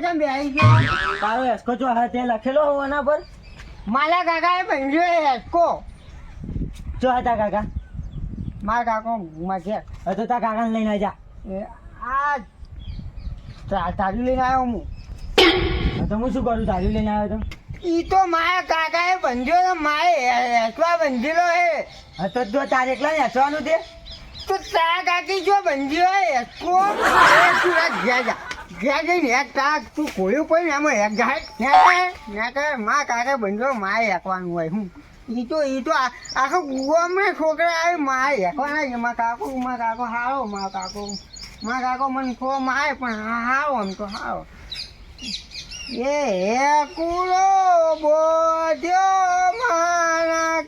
કેમ બેહી ગયો? તારો એસકો જો હાથે લખેલો હોવાના પર મારા કાકાએ બંધ્યો હેસકો. જો હતા કાકા. મારા કાકો ઘુમા છે. હવે તો તારા કાકાને લઈને આવી જા. આ તારી લઈને આવ્યો હું. હવે તો હું શું કરું? તારી લઈને આવ્યો તો ઈ તો મારા કાકાએ બંધ્યો તો મારે હેસવા બંધેલો હે. હા તો જો તારે એકલા ને હસવાનું તે તો તારા કાકી જો બંધ્યો હે હેસકો. તું ઘેર જા. ઘેર જઈને હેક તાક તું ખોલ્યું પડે ને એમાં હેક જાય મા કાકા બંધ્યો મારે હેકવાનું હોય. હું ઈ તો આખો ગુવામાં છોકરા આવે મારે હેકવાના છે. મારા કાકો હારો મારા કાકો મને ખો મારે પણ હારો આમ તો હારો. એ હેકુલો બોધ્યો મારા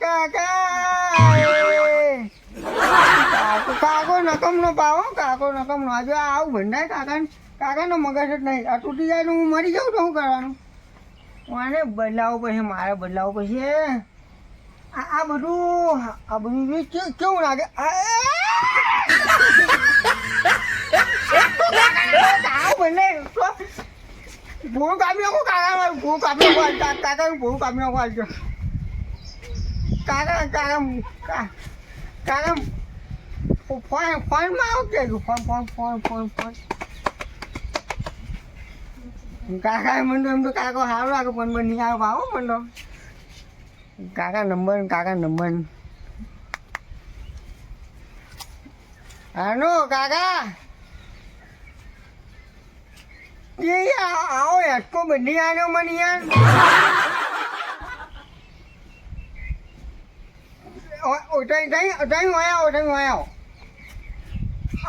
કાકો નકમનો પાવો. કાકો નકમનો આજે આવું ભંડાય કાકાનો મગજ જ નહીં. આ તૂટી જાય તો હું મરી જાઉં તો શું કરવાનું? મારે બદલાવું પછી મારે બદલાવું પછી આ બધું કેવું લાગે? આવું ભંડાય ભૂ કાપી નાખું કાકા. ભૂ કાપી નાખું કાકા. ભૂ કાપી નાખું આવજો કાકા. ફોનમાં આવું કે ફોન કાકા મને તો એમ તો કાકો સારું લાગે પણ મને નહીં આવ્યો આવો મને તો કાકા નંબર હાનો કાકા એ આવો હેટકો બધી આવ્યો મને યાર.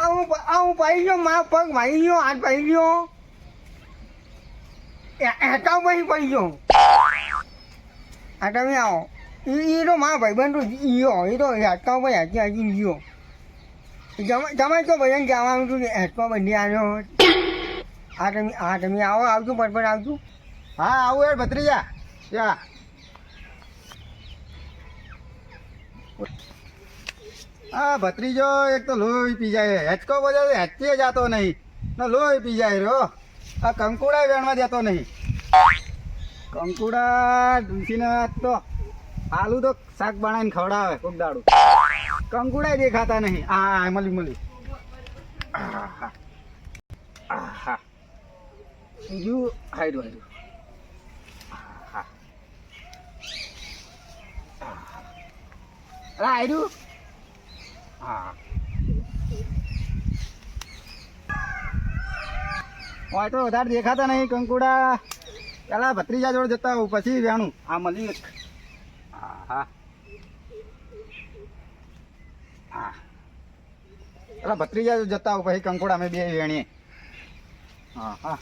હું પાઈ ગયો. મારો પગ ભાઈ ગયો. હાથ પાઈ ગયો. હેટા પછી પડી ગયો. હા તમે આવો. એ તો મારા ભાઈબંધ તો ગયો. એ તો હેટકા પછી હાજી ગયો. તમારે તો ભજન જવાનું હતું હેટકો બધી આવ્યો. હા તમે આવો. આવજો પડપડ આવજો. હા આવું યાર ભત્રીજા. યા હા ભત્રીજો એક તો લોહી પી જાય. હેચકો બોલે હેચકે જાતો નહીં ને લોહી પી જાય રહ્યો. આ કંકુડા વેણવા દેતો નહીં. કંકુડા ઢૂંસીને તો આલુ તો શાક બનાવીને ખવડાવે કોક દાડું. કંકુડા દેખાતા નહીં. હા મળી હા બીજું હાઈડું હા હાઈડું હા હોય તો વધારે દેખાતા નહીં કંકુડા. પેલા ભત્રીજા જોડે જતા હોઉં પછી વેણું. આ મળી હા પેલા ભત્રીજા જોડે જતા હોઉં પછી કંકુડા અમે બે વેણીએ. હા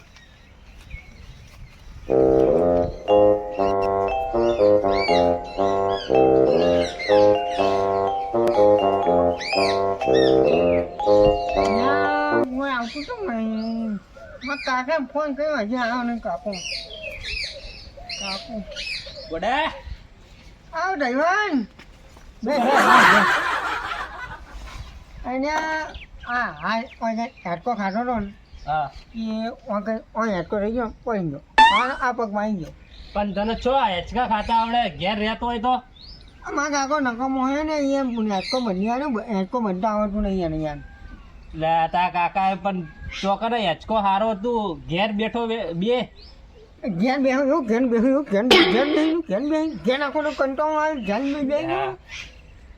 હું આવતું છું ને કાકા ફોન કર્યો હજી આવ્યો નહીં. કાકો ગોડા આવ દૈવાન અને હેટકો ખાધો હતો ને હા એ હેટકો રહી ગયો પડી ગયો. આ પગમાં આવી ગયો. પણ તને છો હેચકા ખાતા આવડે? ઘેર રહેતો હોય તો મારા કાકો નકામો હોય ને એ હેટકો બની આવ્યો. હેટકો બનતા આવડતું નહીં એને યાર. લે તારા કાકાએ પણ ચોકને હેચકો હારો તું ઘેર બેઠો બે ઘેર બેહ્યું ઘેર નાખો તો કંટાળો આવે. ઘેર બેહ્યું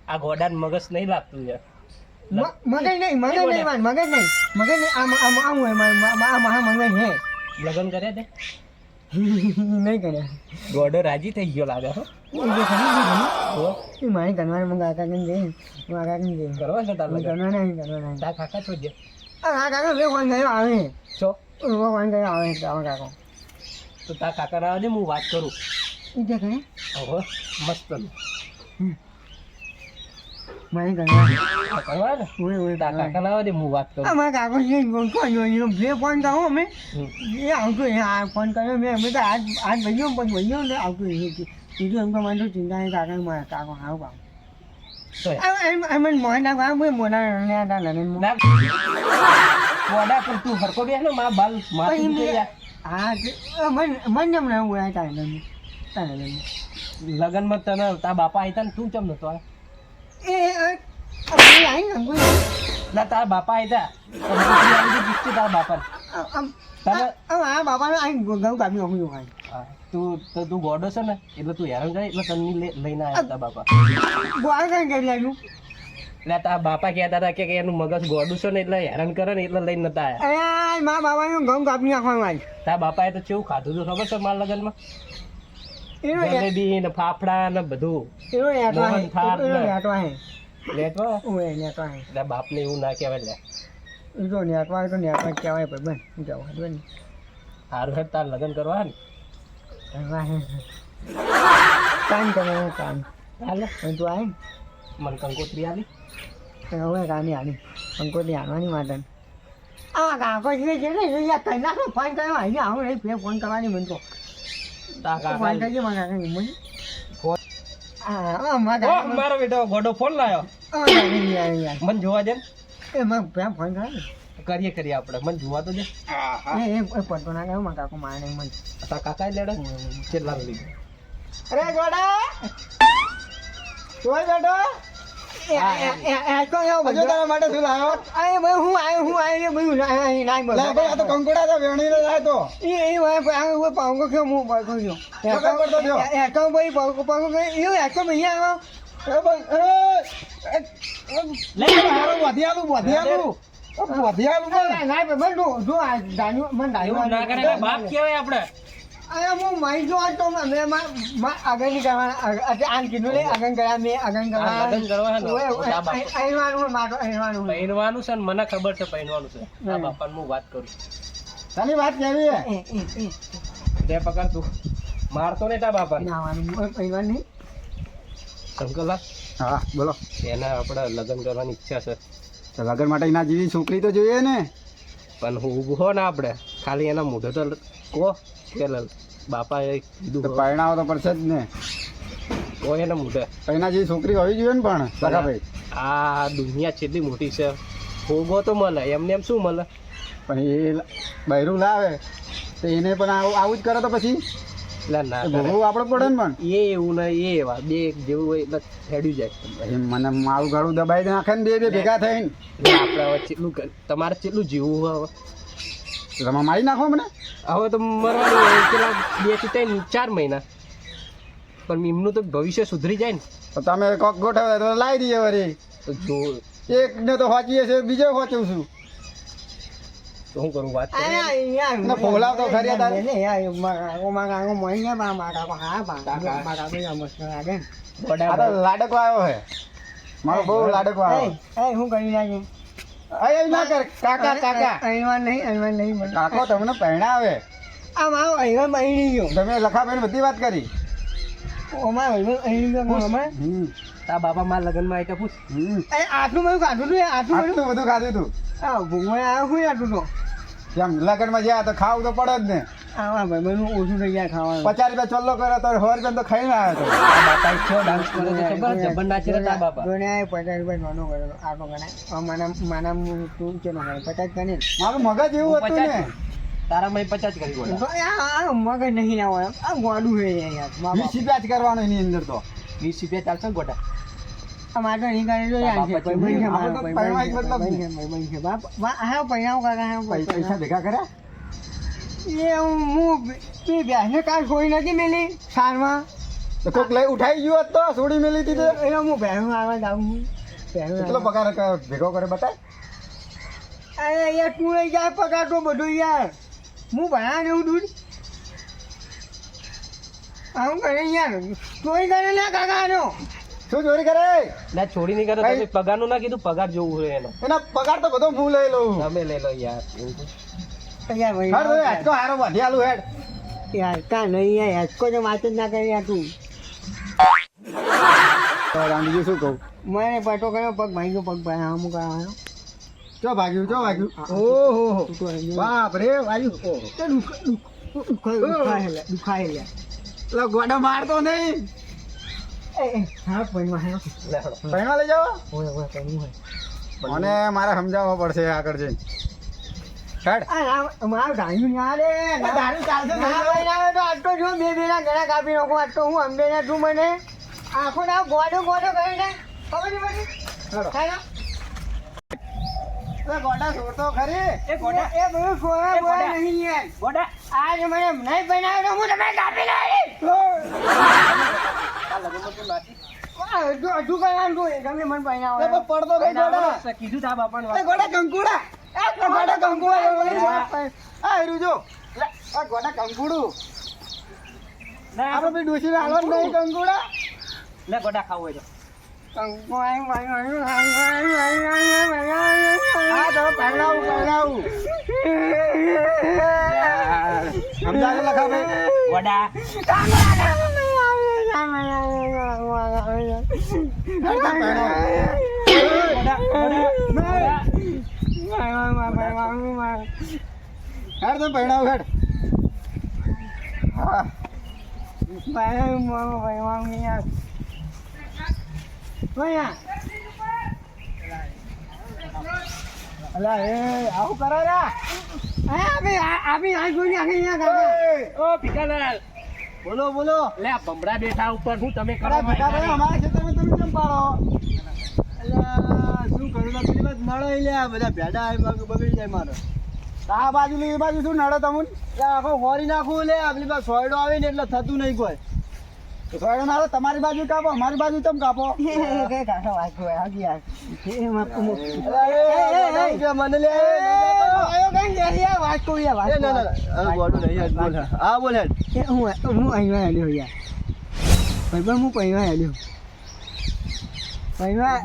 આ ગોડાને મગજ નહીં લાગતું છે. મગજ નહીં આમ હોય મારા મગજ હે. લગ્ન કર્યા તે નહીં કર્યા. ગોડો રાજી થઈ ગયો લાગે હો. મારી કરવાની મને કાકા ને જઈ કરવા છે તારે કરવા નહીં. તારા કાકા છો જે કાકા બે ફોન ગયો આવે છો ફોન ગયો આવે કાકો. તો તારા કાકા ના દે હું વાત કરું. એ જે કહે ઓહો મસ્ત મારી કરવાની કરવા ને તારા કાકા ના દે હું વાત કરું. અમારા કાકો બે ફોન કહો અમે એ આવતું આ ફોન કર્યો મેં અમે તો આજ ભાઈઓ પછી ભાઈઓ ને આવતું બીજું એમ તો મને તો ચિંતા નહીં. કાકા મારા કાકો આવું એમ મોહન ના મોના ગોડા પણ તું હરકો બે ને મારા બાલ માથું હા મને એમ ના હોય તારે લગનમાં તને તારા બાપા આયતા ને તું ચમ નતો આવ્યો? એ આઈ ને ના તારા બાપા આયતા કંકોત્રી આવી હતી, પૂછતી તારા બાપાને. તને આ બાપાને આઈ ઘઉં કાપી અમી હોય હા, તું ગોડો છે ને એટલે તું હેરાન કરે એટલે તને લઈને આવ્યા તારા બાપા. ગોળ કઈ કરી લાગ્યું એટલે તારા બાપા કહેતા હતા કે એનું મગજ ગોડું છે ને એટલે હેરાન કરે ને એટલે લઈને નતા આવ્યા. એ મારા બાપાનું ઘઉં કાપી નાખવાનું આજ તારા બાપાએ તો કેવું ખાધું હતું ખબર છે મારા લગ્નમાં? એનો જલેબી ને ફાફડા ને બધું. એનો નેટવા હે મોહનથાળ ને. એનો નેટવા હે લેટવા ઓએ નેટવા હે એટલે બાપને એવું ના કહેવાય લે. જો નેટવા તો નેટવા કહેવાય ભાઈ બન હું જવા દો ને હારું હેડ તાર લગ્ન કરવા ને કરવા હે કામ કરવાનું કામ હાલે પણ તું આય મને કંકોત્રી આલી. ને હવે કાની આની અંકોથી આનવાની માટે આ કાકો છે ને યાર કઈ નાખો ફોન કર્યો અહીંયા આવું નહીં ફેર ફોન કરવાની મને તો તારા ફોન કાકા કરજે મને કાકા મને ફોન. હા મારા ઓહ, કાકા મારો બેટો ગોડો ફોન લાયો. યાર મને જોવા દે ને. એ મને ફેર ફોન કરે કરીએ આપણે. મને જોવા તો દે. એ પડતો ના કહ્યું મારા કાકો મારે નહીં મને તારા કાકા લેડે કેટલા લીધું? અરે ગોડા જોઈ બેટો હજુ તારા માટે શું લાવ્યો? હું આયો બધું ના બોલ લે ભાઈ, આ તો કંકોડા તો વેણીને લાવ્યો તો. એ પાંગો કે હું પાંગો ગયો પકડ પડતો થયો. એકો ભાઈ પાંગો કે એ એકો અહીંયા લે હારું વધ્યાલું વધ્યાલું આવ્યો ના ભાઈ જો આ દાનુ મને એવું ના કરે દાનુ બાપ કહેવાય આપણે. અરે હું મારી જો તો મેં આગળ ની કરવાના આન કીધું લે આગળ ગયા મેં આગળ આ લગ્ન કરવા હે ને, તારા બાપ. અહીંયા મારો અહીંયા પહેરવાનું છે ને મને ખબર છે પહેરવાનું છે. આ બાપાને હું વાત કરું. તારી વાત કેવી હે? તે પકડ તું. મારતો ને તારા બાપાને. અહીંયા નહીં શંકરલાલ હા બોલો. એને આપણે લગ્ન કરવાની ઈચ્છા છે તો લગન માટે એના જેવી છોકરી તો જોઈએ ને. પણ હું ઊભો હો ને આપણે ખાલી એના મોઢે તો કહો કે બાપાએ કીધું તો હો. પરણાવો તો પડશે જ ને. કહો એના મોઢે. એના જેવી છોકરી હોવી જોઈએ ને પણ બરાબર. આ દુનિયા કેટલી મોટી છે. ભોગો તો મળે એમને એમ શું મળે? પણ એ બૈરું લાવે તો એને પણ આવું જ કરે તો પછી એટલે ના કરે. ભોગવવું આપણે પડે ને પણ. એ એવું નહીં એ એવા બે જેવું હોય એટલે હેડ્યું જાય. પછી મને મારું ગાળું દબાઈ નાખે ને બે ભેગા થઈને. એટલે આપણે હવે કેટલું તમારે કેટલું જીવવું હવે? તમે મારી નાખો મને. હવે તો મરવાનું હોય પેલા 2 થી 3 4 મહિના. પણ એમનું તો ભવિષ્ય સુધરી જાય ને. તો તમે કોક ગોઠવે તો લાવી દઈએ વળી. તો જો એકને તો વાંચીએ છે બીજો વાંચું છું. તો શું કરું વાત કરું? ના, ફોલાવ તો ખરી તારે. આ તો લાડકો આવ્યો છે. મારો બહુ લાડકો આવ્યો. હું કરી લાગે અહીં ના કર કાકા કાકા. નહીં કાકો તમને પહેણાવે. આ મારો અહીં બહેણી ગયો તમે લખાભાઈ બધી વાત કરી. અમારો અહીં ગયો તારા બાપા મારા લગ્નમાં આવી તો પૂછ. આટલું બધું કાઢું હતું આટલું બધું આટલું બધું ખાધું તું. ભૂગોળ આવ્યો શું આટલું તો જેમ લગનમાં જ્યાં તો ખાવું તો પડે જ ને. આવા ભાઈ બધું ઓછું થઈ ગયા ખાવાનું 50 રૂપિયા ચોલ્લો કર્યો તો 100 રૂપિયા તો ખાઈને આવ્યો તો. તારા બાપા કેવો ડાન્સ કરે છે ખબર? જબર નાચી રહ્યા તારા બાપા. જોને 50 રૂપિયા નાનો કરેલો આટલો ગણાય માના તું ચેનો ગણાય 50 ગણે મારું મગજ એવું હતું ને. તારા મેં 50 કરી બોલા. આ મગજ નહીં ના હોય આ ગોડું છે યાર મા 20 રૂપિયા જ કરવાનું એની અંદર તો. 20 રૂપિયા ચાલશે ને ગોટા? આ માટો નહીં કરે તો યાર છે કોઈ બન છે મારો કોઈ બન છે બાપ હા પૈણાવ કાકા હા પૈસા ભેગા કર્યા. એ હું તે બેસને કાલ છોડી નથી મેલી સારમાં તો કોક લઈ ઉઠાઈ ગયો હોત તો છોડી મેલી હતી તે. એટલે હું બહેનું આવવા જાઉં કેટલો પગાર ભેગો કરે બતાય. અરે યાર તું લઈ જાય પગાર તો બધું યાર હું ભણા એવું દૂધ આવું કરે યાર ચોરી કરે ને કાકાનો શું ચોરી કરે? ના છોડી નહીં કરો તમે પગારનું ના કીધું પગાર જોવું હોય એનો. એના પગાર તો બધો હું લઈ લઉં. તમે લઈ લો યાર. યાર ભાઈ હાર તો આજકો હારો વધ્યાલું હેડ. યાર કા નહીં યાર હેચકો તો વાત જ ના કરી યાર તું તો રામજી શું કહું? મને પટો કર્યો પગ ભાઈ ગયો પગ ભાઈ આમ કરવાનો ચો ભાગ્યું ચો ભાગ્યું. ઓહો હો તું તો અહીં બાપ રે વાયુ. ઓહો તો દુખાય લે લો ગોડો મારતો નહીં. હા પૈણમાં હા પૈણવા લઈ જાઓ. હોય પૈણું હોય મને મારે સમજાવવો પડશે આગળ જઈને. કાઢ. મારું ધાર્યું ના રે ધાર્યું ચાલશે ના નહીં. ભાઈ ના તો આટલો જો બે બેના ગળા કાપી નાખું આટલો હું અમને ને તું મને આખો ના ગોડો ગોડો કરીને ખબર નહીં પડી ચાલો. ચાલો એ ગોડા છોડતો ખરી. એ ગોડા એ બધું સોયા એ બોયા ગોડા. નહીં યાર ગોડા આજ મને નહીં બનાવ્યો તો હું તમે કાપી લાવી આ લગનમાં તું નાચી હજુ કરવાનું તું તમે મને એ બનાવો પણ પડતો ભાઈ ગોડા. કીધું તા બાપાને એ વાત. ગોડા કંકુડા. એ ગોડા કંકુડા. આ હીરું જો. લે, આ ગોડા કંકુડું. ના, આપણે બી ડોશીને હાલવાનું નહીં કંકુડા. લે ગોડા ખાવું હોય તો. હા તો પહેરાવું પહેરાવું. સમજાય લખા ભાઈ. ગોડા ગોડા ગોડા હેડ તો પહેરાવું હેડ. હા અલા એ આવું કરો રા. ઓ ભીખાલાલ બોલો બોલો. લે આ ભમરા બેઠા ઉપર હું તમે કરો અલા ભીખા ભાઈ અમારા ખેતરમાં તમે કેમ પાડો? અલા શું કરું લા પેલી બાજુ નળો લ્યા બધા ભેડા આવી બગડી જાય મારો. આ બાજુ ને એ બાજુ શું નળો તમુન? આખો હોરી નાખું લે પેલી બાજુ સોયડો આવે ને એટલે થતું નહીં કોઈ. તો સોયડો ના આવે તમારી બાજુ કાપો અમારી બાજુ તમે કાપો. મને લે હા બોલ હેડ.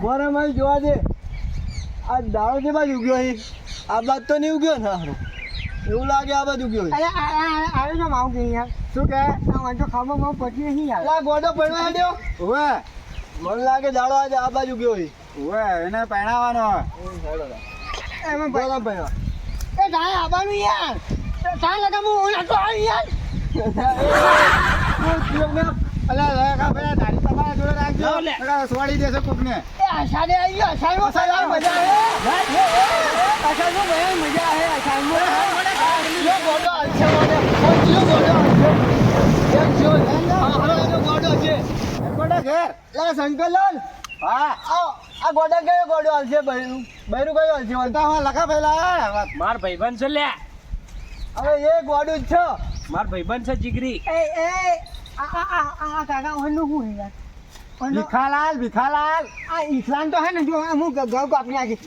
બોરે મને જોવા દે. આ દાડો છે બાજુ ઉગ્યો અહીં. આ બાદ તો નહીં ઉગ્યો ને હારું. એવું લાગે આ બાજુ ઉગ્યો અહીં. શું કે ગોડો પડવા દો. ઓવે મને લાગે દાડો આજે આ બાજુ ગયો અહીં. ઓવે એને પહેણાવાનો બોલા પહેણા. અલા લેખા ભાઈ તારી તમારા જોડે રાખજો. લાવ લે. નકર સોડી દેશે કોકને. મજા યો ગોડો હલશે મને. યો ગોડો હલશે. એક જો એનો ગોડો છે. ગોડો ઘેર. લે શંકરલાલ. હા આ ગોડો કયો ગોડો હલશે બૈરું? બૈરું કયો હલશે? વંતા હા લખા પેલા. માર ભાઈબંધ છે લે હવે એ ગોડું જ છે. માર ભાઈબંધ છે જીગરી ભીખાલાલ ભીખાલાલ. ઈસ્લામ તો હે ને જો અમુક ઘઉં કાપી નાખી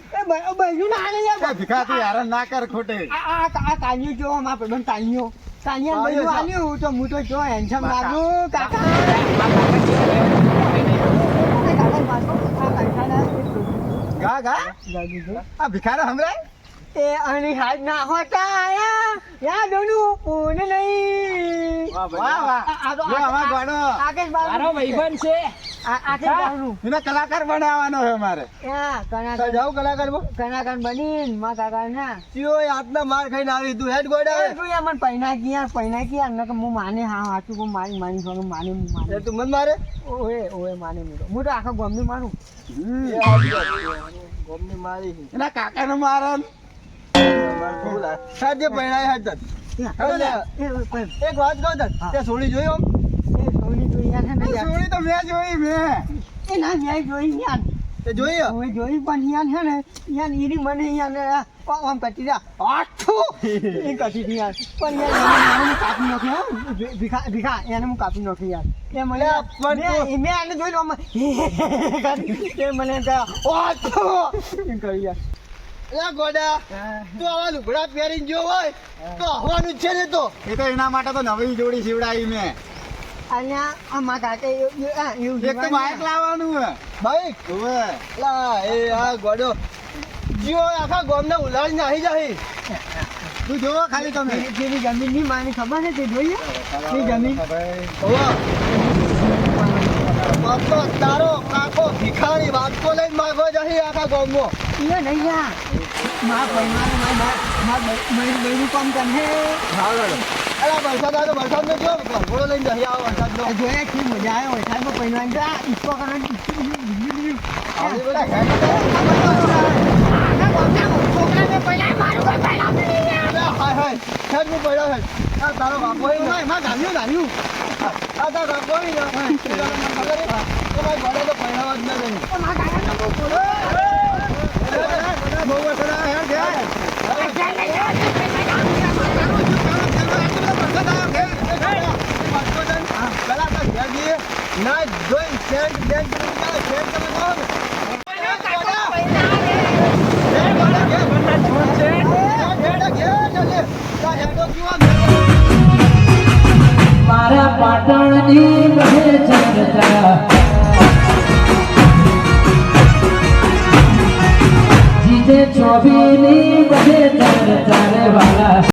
બાજુ ના હાલે એ ભીખા તું હેરાન ના કર ખોટે. આ તાન્યો જો અમારા પ્રબંધ તાન્યો તાન્યા બધું આલ્યું તો હું તો જો હેન્ડસમ લાગુ કાકા ગા ગા આ ભીખાનો હમણાં એ અને હાથ ના હોતા આયા યા દોનું પૂને નહીં વાહ વાહ વાહ જો આમાં ગોડો આકેશ મારો બાબુ ભાઈબંધ છે આકેશ બાબુ એને કલાકાર બનાવવાનો છે મારે. યા તો કનાકન જાઉં કલાકાર માં. કનાકન બનીન માં કાકા ના ચિયો હાથના માર ખાઈને આવી તું હેડ ગોડા. તું યાર મને પૈના ગયા નકર હું માને હા હાચું હું માની છું માને એ તું મન મારે. ઓએ માને હું તો આખા ગોમની માનું ગોમની મારી એના કાકાને મારન. સાજે પૈણાય હાથ એક વાત કહું તને. તે સોળી જોઈ આમ? સોળી તો મેં જોઈ મેં. તે જોઈ આમ? જોઈ પણ યાન છે ને યાન ઈરી મને યાન આમ કટી રહ્યા આઠું એ કટી હતી યાર પણ યાર હું કાપી નાખ્યો ભીખા એને હું કાપી નાખ્યો યાર એ મને મેં આને જોઈ લો એ મને આઠું કરી યાર એ ગોડા તું આવા લુગડા પહેરીને જો હોય તો હવાનું જ છે ને તો. એ તો એના માટે તો નવી જોડી સીવડાવી મેં. અહીંયા આ મા કાકે એવું એક તો બાઈક લાવવાનું હે. બાઈક? ઓવે. લા એ આ ગોડો જીઓ આખા ગામને ઉલાડી નાહી જાય. તું જોવો ખાલી તમે. જેની જમીનની માની ખબર છે તે જોઈએ એ જમીન ઓવે. બાપો તારો કાકો ભિખારી વાતકો લઈને માગો જહી આખા ગામમાં. એ નહીં યાર મા પરિવાર મારું બહેનું કામ કરે હા ગોડો. અલા વરસાદ આવ્યો વરસાદ નો જો ઘોડો લઈને જહી આવો વરસાદ નો. જોયા કે મજા આવે વરસાદમાં પહેરવાની તો આ ઈચ્છો કરવાની આવી બધા ઘેર છોકરાને પહેલા મારું કોઈ પહેલા હાય હેડ હું પડ્યો હેડ આ તારો બાપો હે ને માં ધાન્યું આ તારો બાપો હે ને મને ખબર હે કે ભાઈ ગોડા તો પહેરાવા જ ન દે માં કાકા તો બોલો બહુ વસરા હેડ ના જોઈ સેન્ટ બેંક સેન્ટ તમે કહો ને મારા પાટણની બહે ચર્ચા જીજે ચોવીની બહે ચર્ચા રે વાલા